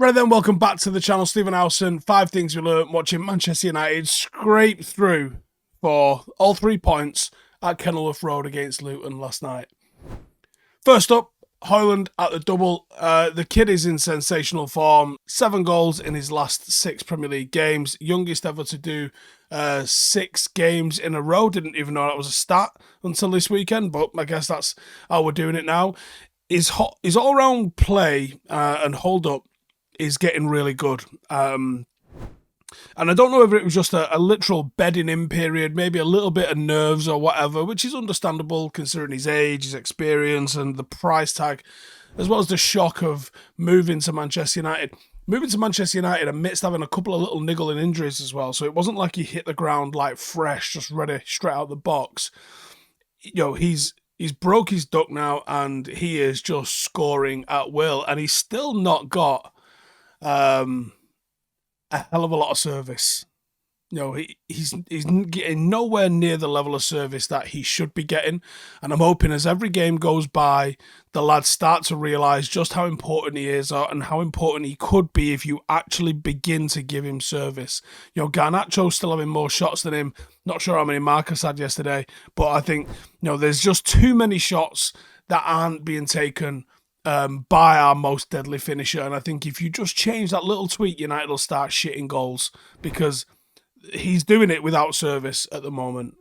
Right then, welcome back to the channel. Stephen Howson. 5 things we learned watching Manchester United scrape through for all 3 points at Kenilworth Road against Luton last night. First up, Højlund at the double. The kid is in sensational form. 7 goals in his last 6 Premier League games. Youngest ever to do 6 games in a row. Didn't even know that was a stat until this weekend, but I guess that's how we're doing it now. His all-round play and hold-up is getting really good. And I don't know whether it was just a literal bedding in period, maybe a little bit of nerves or whatever, which is understandable considering his age, his experience, and the price tag, as well as the shock of moving to Manchester United. Moving to Manchester United amidst having a couple of little niggling injuries as well. So it wasn't like he hit the ground like fresh, just ready straight out the box. You know, he's broke his duck now, and he is just scoring at will. And he's still not got a hell of a lot of service. You know, he's getting nowhere near the level of service that he should be getting. And I'm hoping as every game goes by, the lads start to realise just how important he is and how important he could be if you actually begin to give him service. You know, Garnacho's still having more shots than him. Not sure how many Marcus had yesterday, but I think, you know, there's just too many shots that aren't being taken by our most deadly finisher. And I think if you just change that little tweak, United will start shitting goals, because he's doing it without service at the moment.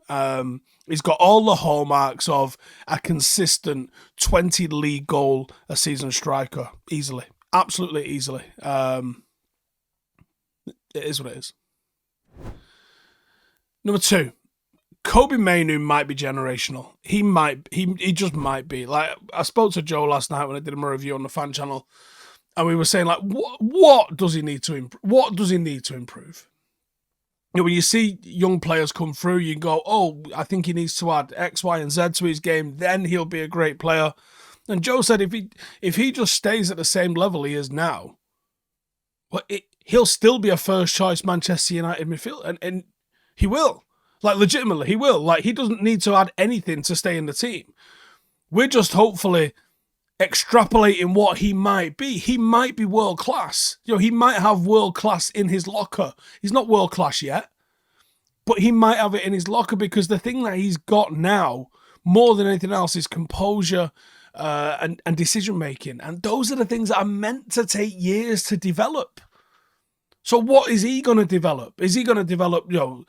He's got all the hallmarks of a consistent 20 league goal a season striker. Easily. Absolutely easily. It is what it is. Number 2. Kobbie Mainoo might be generational. He just might be. Like, I spoke to Joe last night when I did him a review on the fan channel, and we were saying, like, what does he need to improve? What does he need to improve? You know, when you see young players come through, you go, oh, I think he needs to add X, Y, and Z to his game, then he'll be a great player. And Joe said if he just stays at the same level he is now, well, he'll still be a first choice Manchester United midfielder, and he will. Like, legitimately, he will. Like, he doesn't need to add anything to stay in the team. We're just hopefully extrapolating what he might be. He might be world class. You know, he might have world class in his locker. He's not world class yet, but he might have it in his locker, because the thing that he's got now, more than anything else, is composure and decision making. And those are the things that are meant to take years to develop. So what is he going to develop? Is he going to develop, you know,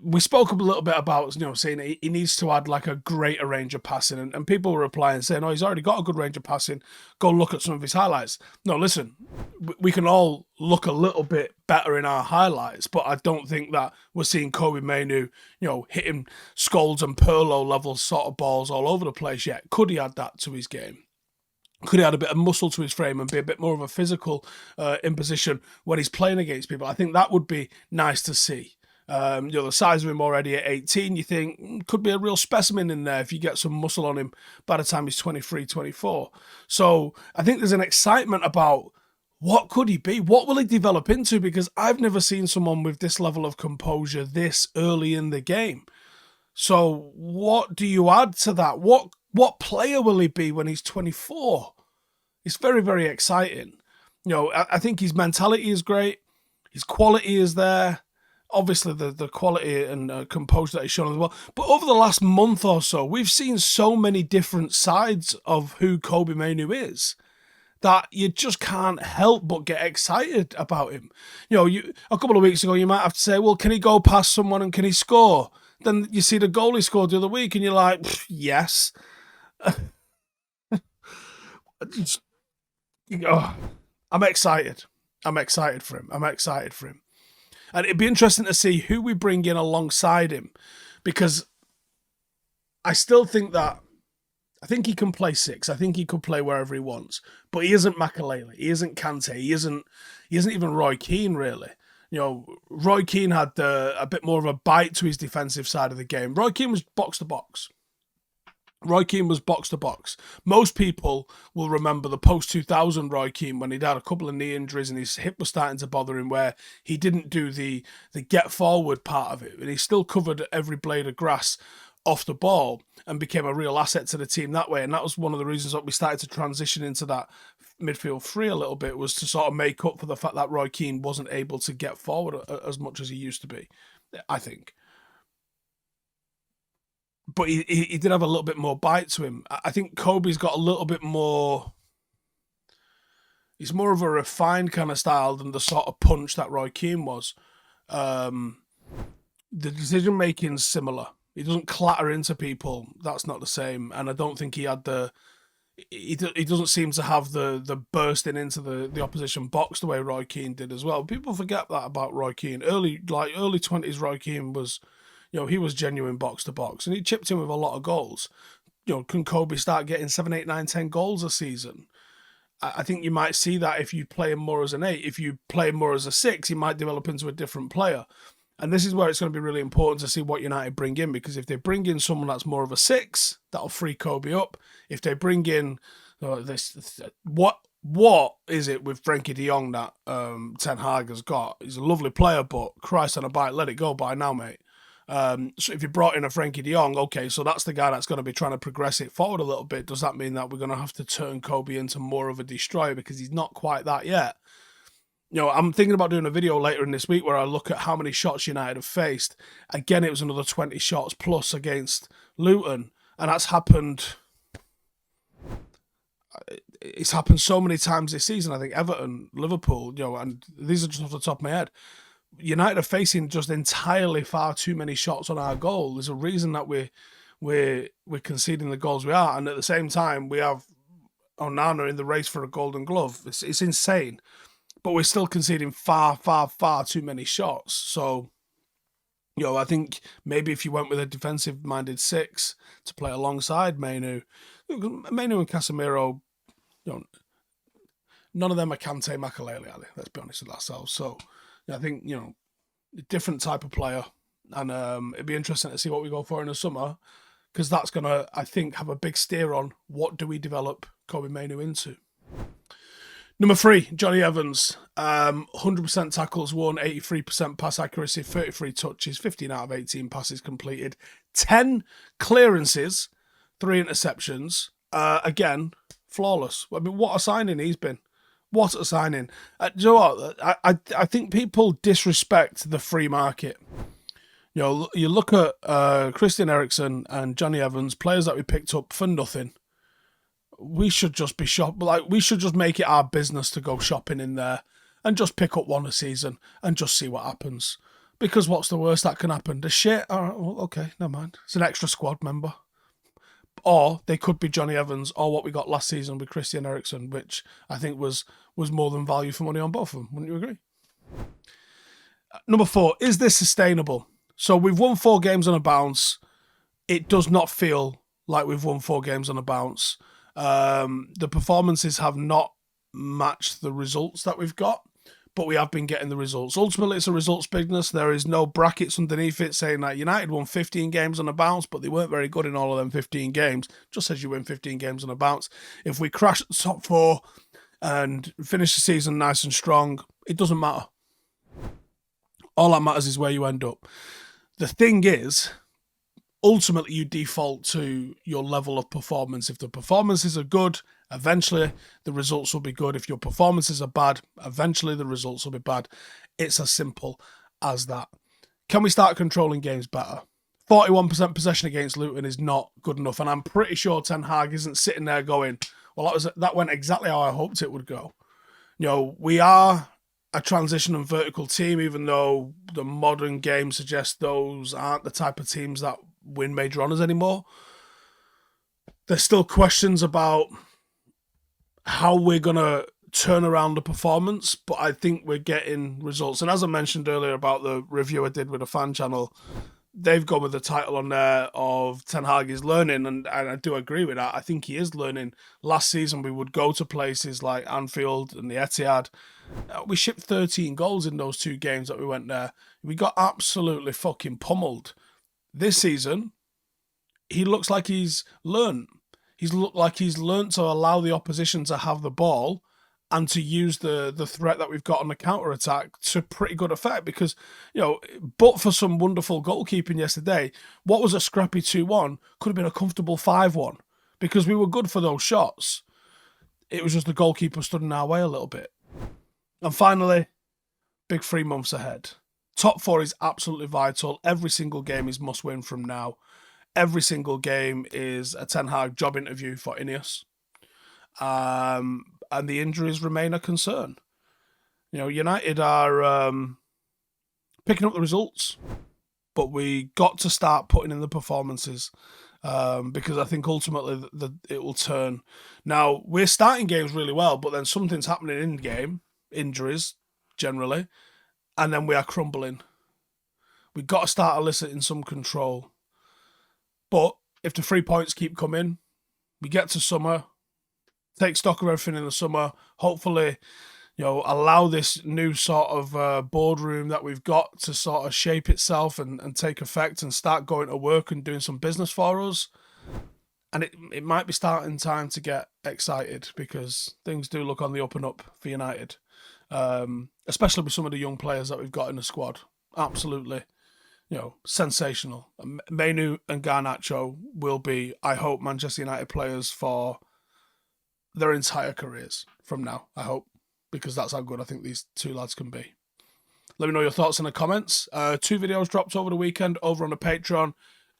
we spoke a little bit about, you know, saying he needs to add like a greater range of passing, and people were replying saying, oh, he's already got a good range of passing. Go look at some of his highlights. No, listen, we can all look a little bit better in our highlights, but I don't think that we're seeing Kobbie Mainoo, you know, hitting Scholes and Pirlo level sort of balls all over the place yet. Could he add that to his game? Could he add a bit of muscle to his frame and be a bit more of a physical imposition when he's playing against people? I think that would be nice to see. You know, the size of him already at 18, you think could be a real specimen in there if you get some muscle on him by the time he's 23, 24. So I think there's an excitement about what could he be? What will he develop into? Because I've never seen someone with this level of composure this early in the game. So what do you add to that? What player will he be when he's 24? It's very, very exciting. You know, I think his mentality is great. His quality is there. Obviously, the quality and composure that he's shown as well. But over the last month or so, we've seen so many different sides of who Kobbie Mainoo is that you just can't help but get excited about him. You know, a couple of weeks ago, you might have to say, well, can he go past someone and can he score? Then you see the goal he scored the other week and you're like, yes. I'm excited. I'm excited for him. And it'd be interesting to see who we bring in alongside him, because I still think I think he can play 6. I think he could play wherever he wants, but he isn't Makalele. He isn't Kante. He isn't even Roy Keane, really. You know, Roy Keane had a bit more of a bite to his defensive side of the game. Roy Keane was box to box. Most people will remember the post-2000 Roy Keane when he'd had a couple of knee injuries and his hip was starting to bother him, where he didn't do the get-forward part of it, and he still covered every blade of grass off the ball and became a real asset to the team that way. And that was one of the reasons that we started to transition into that midfield free a little bit was to sort of make up for the fact that Roy Keane wasn't able to get forward as much as he used to be, I think. But he did have a little bit more bite to him. I think Kobe's got a little bit more. He's more of a refined kind of style than the sort of punch that Roy Keane was. The decision making's similar. He doesn't clatter into people. That's not the same. And I don't think he had the. He doesn't seem to have the bursting into the opposition box the way Roy Keane did as well. People forget that about Roy Keane. Early 20s Roy Keane was, he was genuine box to box, and he chipped in with a lot of goals. Can Kobe start getting 7, 8, 9, 10 goals a season? I think you might see that if you play him more as an 8. If you play him more as a 6, he might develop into a different player. And this is where it's going to be really important to see what United bring in, because if they bring in someone that's more of a 6, that'll free Kobe up. If they bring in what is it with Frenkie de Jong that Ten Hag has got? He's a lovely player, but Christ on a bike, let it go by now, mate. So if you brought in a Frenkie de Jong, okay, so that's the guy that's going to be trying to progress it forward a little bit. Does that mean that we're going to have to turn Kobe into more of a destroyer, because he's not quite that yet? I'm thinking about doing a video later in this week where I look at how many shots United have faced. Again, it was another 20 shots plus against Luton, and that's happened. It's happened so many times this season. I think Everton, Liverpool, and these are just off the top of my head. United are facing just entirely far too many shots on our goal. There's a reason that we're conceding the goals we are, and at the same time we have Onana in the race for a Golden Glove. It's insane, but we're still conceding far, far, far too many shots. So, I think maybe if you went with a defensive-minded 6 to play alongside Mainoo and Casemiro, none of them are Kante Makalele, are they? Let's be honest with ourselves. So, I think, a different type of player. And it'd be interesting to see what we go for in the summer, because that's going to, I think, have a big steer on what do we develop Kobe Mainoo into. Number 3, Jonny Evans. 100% tackles won, 83% pass accuracy, 33 touches, 15 out of 18 passes completed, 10 clearances, 3 interceptions. Again, flawless. I mean, what a signing he's been. What a signing. Do you know what? I think people disrespect the free market. You look at Christian Eriksen and Jonny Evans, players that we picked up for nothing. We should just be we should just make it our business to go shopping in there and just pick up one a season and just see what happens. Because what's the worst that can happen? The shit? All right, well, okay, never mind. It's an extra squad member. Or they could be Jonny Evans, or what we got last season with Christian Eriksen, which I think was more than value for money on both of them. Wouldn't you agree? Number 4, is this sustainable? So we've won 4 games on a bounce. It does not feel like we've won 4 games on a bounce. The performances have not matched the results that we've got, but we have been getting the results. Ultimately, it's a results business. There is no brackets underneath it saying that United won 15 games on a bounce, but they weren't very good in all of them 15 games. Just says you win 15 games on a bounce. If we crash the top 4 and finish the season nice and strong, it doesn't matter. All that matters is where you end up. The thing is, ultimately you default to your level of performance. If the performances are good, eventually the results will be good. If your performances are bad, eventually the results will be bad. It's as simple as that. Can we start controlling games better? 41% possession against Luton is not good enough, and I'm pretty sure Ten Hag isn't sitting there going, well, that went exactly how I hoped it would go. We are a transition and vertical team, even though the modern game suggests those aren't the type of teams that win major honours anymore. There's still questions about how we're going to turn around the performance, but I think we're getting results. And as I mentioned earlier about the review I did with a fan channel, they've gone with the title on there of Ten Hag is learning, and I do agree with that. I think he is learning. Last season, we would go to places like Anfield and the Etihad. We shipped 13 goals in those 2 games that we went there. We got absolutely fucking pummeled. This season, he looks like he's learned. He's looked like he's learned to allow the opposition to have the ball and to use the threat that we've got on the counter-attack to pretty good effect. Because, but for some wonderful goalkeeping yesterday, what was a scrappy 2-1 could have been a comfortable 5-1 because we were good for those shots. It was just the goalkeeper stood in our way a little bit. And finally, big 3 months ahead. Top 4 is absolutely vital. Every single game is must win from now. Every single game is a Ten Hag job interview for Ineos. And the injuries remain a concern. You know, United are picking up the results, but we got to start putting in the performances because I think ultimately it will turn. Now, we're starting games really well, but then something's happening in game, injuries generally, and then we are crumbling. We've got to start eliciting some control. But if the 3 points keep coming, we get to summer, take stock of everything in the summer, hopefully, you know, allow this new sort of boardroom that we've got to sort of shape itself and take effect and start going to work and doing some business for us. And it might be starting time to get excited because things do look on the up and up for United, especially with some of the young players that we've got in the squad. Absolutely, you know, sensational. Mainoo and Garnacho will be, I hope, Manchester United players for their entire careers from now, I hope, because that's how good I think these two lads can be. Let me know your thoughts in the comments. 2 videos dropped over the weekend over on the Patreon.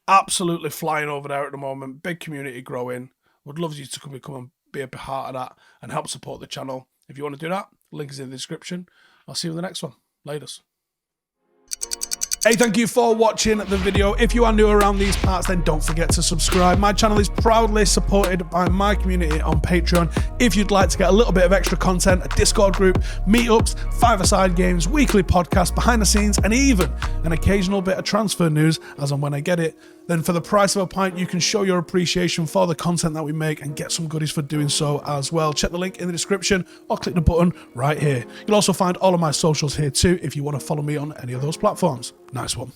Absolutely flying over there at the moment. Big community growing. Would love you to come and be a part of that and help support the channel. If you want to do that, link is in the description. I'll see you in the next one. Laters. Hey, thank you for watching the video. If you are new around these parts, then don't forget to subscribe. My channel is proudly supported by my community on Patreon. If you'd like to get a little bit of extra content, a Discord group, meetups, 5-a-side games, weekly podcasts, behind the scenes, and even an occasional bit of transfer news as and when I get it, then for the price of a pint, you can show your appreciation for the content that we make and get some goodies for doing so as well. Check the link in the description or click the button right here. You'll also find all of my socials here too if you want to follow me on any of those platforms. Nice one.